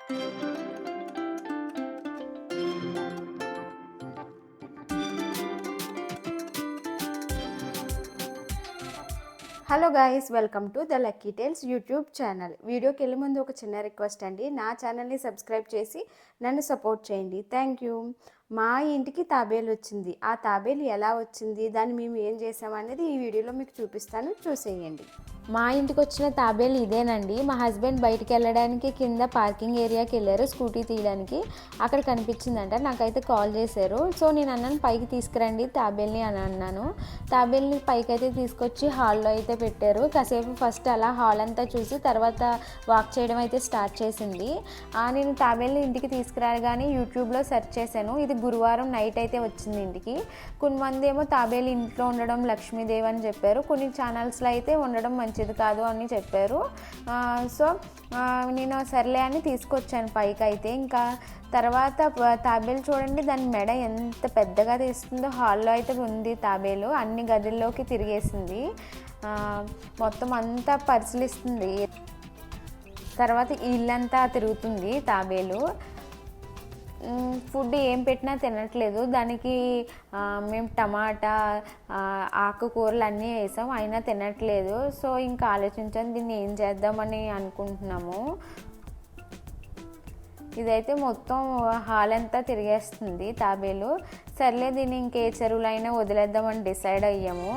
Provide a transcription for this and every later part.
Hello guys, welcome to the lucky tales YouTube channel. వీడియోకి వెళ్ళే ముందు ఒక చిన్న రిక్వెస్ట్ అండి, నా ఛానల్ని సబ్స్క్రైబ్ చేసి నన్ను సపోర్ట్ చేయండి. Thank you. మా ఇంటికి తాబేలు వచ్చింది. ఆ తాబేలు ఎలా వచ్చింది, దాన్ని మేము ఏం చేసామనేది ఈ వీడియోలో మీకు చూపిస్తాను, చూసేయండి. మా ఇంటికి వచ్చిన తాబేలు ఇదేనండి. మా హస్బెండ్ బయటికి వెళ్ళడానికి కింద పార్కింగ్ ఏరియాకి వెళ్ళారు స్కూటీ తీయడానికి. అక్కడ కనిపించిందంట, నాకైతే కాల్ చేశారు. సో నేను అన్నాను పైకి తీసుకురండి తాబేల్ని అని అన్నాను. తాబేల్ని పైకి అయితే తీసుకొచ్చి హాల్లో అయితే పెట్టారు. కాసేపు ఫస్ట్ అలా హాల్ అంతా చూసి తర్వాత వాక్ చేయడం అయితే స్టార్ట్ చేసింది. నేను తాబేల్ని ఇంటికి తీసుకురాగానే యూట్యూబ్లో సెర్చ్ చేశాను. ఇది గురువారం నైట్ అయితే వచ్చింది ఇంటికి. కొంతమంది ఏమో తాబేలు ఇంట్లో ఉండడం లక్ష్మీదేవి అని చెప్పారు, కొన్ని ఛానల్స్లో అయితే ఉండడం మంచిది కాదు అని చెప్పారు. సో నేను సర్లే అని తీసుకొచ్చాను పైకి అయితే. ఇంకా తర్వాత తాబేలు చూడండి, దాని మెడ ఎంత పెద్దగా తీస్తుందో. హాల్లో అయితే ఉంది తాబేలు, అన్ని గదుల్లోకి తిరిగేసింది, మొత్తం అంతా పరిశీలిస్తుంది. తర్వాత ఇల్లంతా తిరుగుతుంది తాబేలు. ఫుడ్ ఏం పెట్టినా తినట్లేదు. దానికి మేము టమాటా ఆకుకూరలు అన్నీ వేసాం, అయినా తినట్లేదు. సో ఇంకా ఆలోచించాను దీన్ని ఏం చేద్దామని అనుకుంటున్నాము. ఇదైతే మొత్తం హాల్ అంతా తిరిగేస్తుంది తాబేలు. సర్లే దీన్ని ఇంకే చెరువులో అయినా వదిలేద్దామని డిసైడ్ అయ్యాము.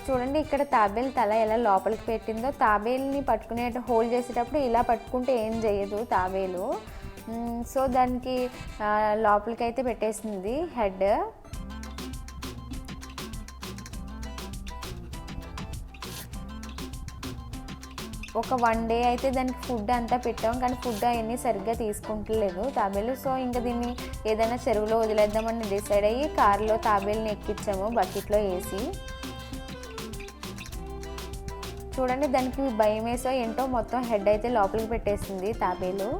చూడండి ఇక్కడ తాబేలు తల ఎలా లోపలికి పెట్టిందో. తాబేలుని పట్టుకునే హోల్డ్ చేసేటప్పుడు ఇలా పట్టుకుంటే ఏం చేయదు తాబేలు. సో దానికి లోపలికి అయితే పెట్టేసింది హెడ్. ఒక 1 డే అయితే దానికి ఫుడ్ అంతా పెట్టాం, కానీ ఫుడ్ అవన్నీ సరిగ్గా తీసుకుంటలేదు తాబేలు. సో ఇంకా దీన్ని ఏదైనా చెరువులో వదిలేద్దామని డిసైడ్ అయ్యి కారులో తాబేలుని ఎక్కించాము బకెట్లో వేసి. చూడండి దానికి భయం వేసో ఏంటో మొత్తం హెడ్ అయితే లోపలికి పెట్టేసింది తాబేలు.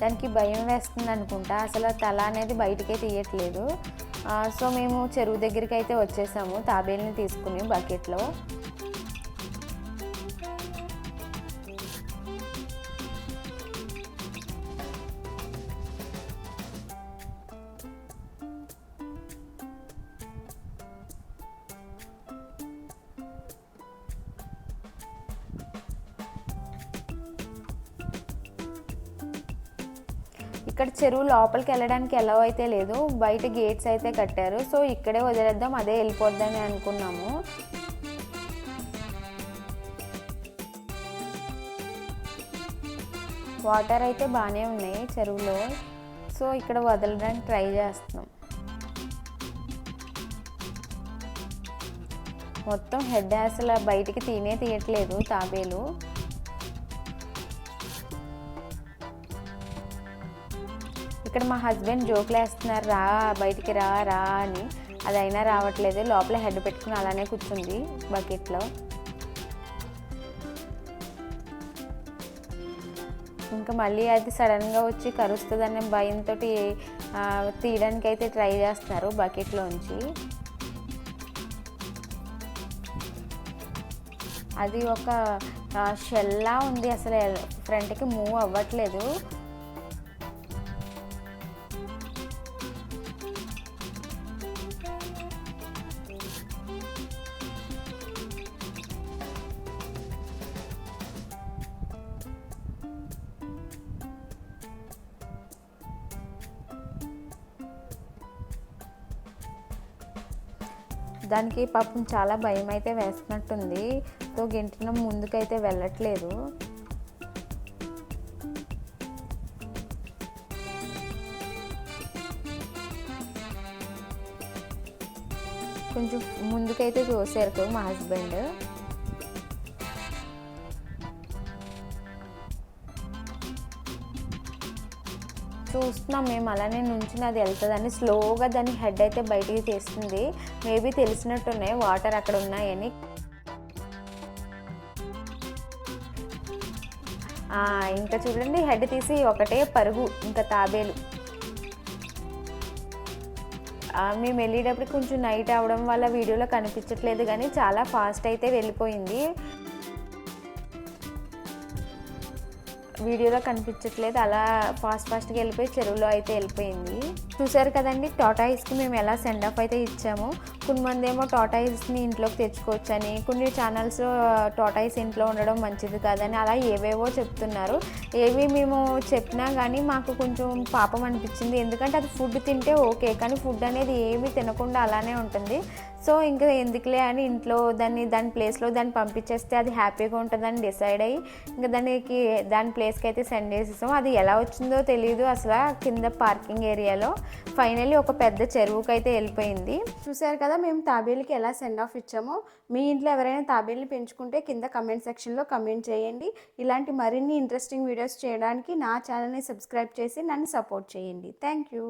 దానికి భయం వేస్తుంది అనుకుంటా, అసలు తల అనేది బయటికే తీయట్లేదు. సో మేము చెరువు దగ్గరికి అయితే వచ్చేసాము తాబేలుని తీసుకుని బకెట్లో. ఇక్కడ చెరువు లోపలికి వెళ్ళడానికి ఎలా అయితే లేదు, బయట గేట్స్ అయితే కట్టారు. సో ఇక్కడే వదిలేద్దాం, అదే వెళ్ళిపోద్దని అనుకున్నాము. వాటర్ అయితే బాగానే ఉన్నాయి చెరువులో, సో ఇక్కడ వదలడానికి ట్రై చేస్తున్నాం. మొత్తం హెడ్ అసలు బయటికి తీయట్లేదు తాబేలు. ఇక్కడ మా హస్బెండ్ జోకులు వేస్తున్నారు, రా బయటికి రా రా అని. అదైనా రావట్లేదు, లోపల హెడ్ పెట్టుకుని అలానే కూర్చుంది బకెట్లో. ఇంకా మళ్ళీ అది సడన్గా వచ్చి కరుస్తుందనే భయంతో తీయడానికి అయితే ట్రై చేస్తున్నారు బకెట్లోంచి. అది ఒక షెల్లా ఉంది, అసలు ఫ్రంట్కి మూవ్ అవ్వట్లేదు. దానికి పాపం చాలా భయం అయితే వేస్తున్నట్టుంది. తో గెంటిన ముందుకైతే వెళ్ళట్లేదు. కొంచెం ముందుకైతే చూసారు మా హస్బెండ్. చూస్తున్నాం మేము, అలానే నుంచుని అది వెళ్తుందని. స్లోగా దాని హెడ్ అయితే బయటికి తీస్తుంది. మేబీ తెలిసినట్టున్నాయి వాటర్ అక్కడ ఉన్నాయని. ఇంకా చూడండి హెడ్ తీసి ఒకటే పరుగు. ఇంకా తాబేలు మేము వెళ్ళేటప్పుడు కొంచెం నైట్ అవడం వల్ల వీడియోలో కనిపించట్లేదు, కానీ చాలా ఫాస్ట్ అయితే వెళ్ళిపోయింది. వీడియోలో కనిపించట్లేదు, అలా ఫాస్ట్గా వెళ్ళిపోయి చెరువులో అయితే వెళ్ళిపోయింది. చూసారు కదండి టాటాయిస్కి మేము ఎలా సెండ్ ఆఫ్ అయితే ఇచ్చాము. కొంతమంది ఏమో టాటాయిస్ని ఇంట్లోకి తెచ్చుకోవచ్చని, కొన్ని ఛానల్స్ టాటాయిస్ ఇంట్లో ఉండడం మంచిది కాదని అలా ఏవేవో చెప్తున్నారు. ఏవి మేము చెప్పినా కానీ మాకు కొంచెం పాపం అనిపించింది, ఎందుకంటే అది ఫుడ్ తింటే ఓకే, కానీ ఫుడ్ అనేది ఏమీ తినకుండా అలానే ఉంటుంది. సో ఇంకా ఎందుకులే అని ఇంట్లో దాని ప్లేస్లో దాన్ని పంపించేస్తే అది హ్యాపీగా ఉంటుందని డిసైడ్ అయ్యి ఇంకా దాని ప్లేస్కి అయితే సెండ్ చేసేసాం. అది ఎలా వచ్చిందో తెలియదు అసలు, కింద పార్కింగ్ ఏరియాలో ఫైనల్లీ ఒక పెద్ద చెరువుకి అయితే వెళ్ళిపోయింది. చూసారు కదా మేము తాబేలుకి ఎలా సెండ్ ఆఫ్ ఇచ్చామో. మీ ఇంట్లో ఎవరైనా తాబేలుని పెంచుకుంటే కింద కమెంట్ సెక్షన్లో కమెంట్ చేయండి. ఇలాంటి మరిన్ని ఇంట్రెస్టింగ్ వీడియోస్ చేయడానికి నా ఛానల్ని సబ్స్క్రైబ్ చేసి నన్ను సపోర్ట్ చేయండి. Thank you.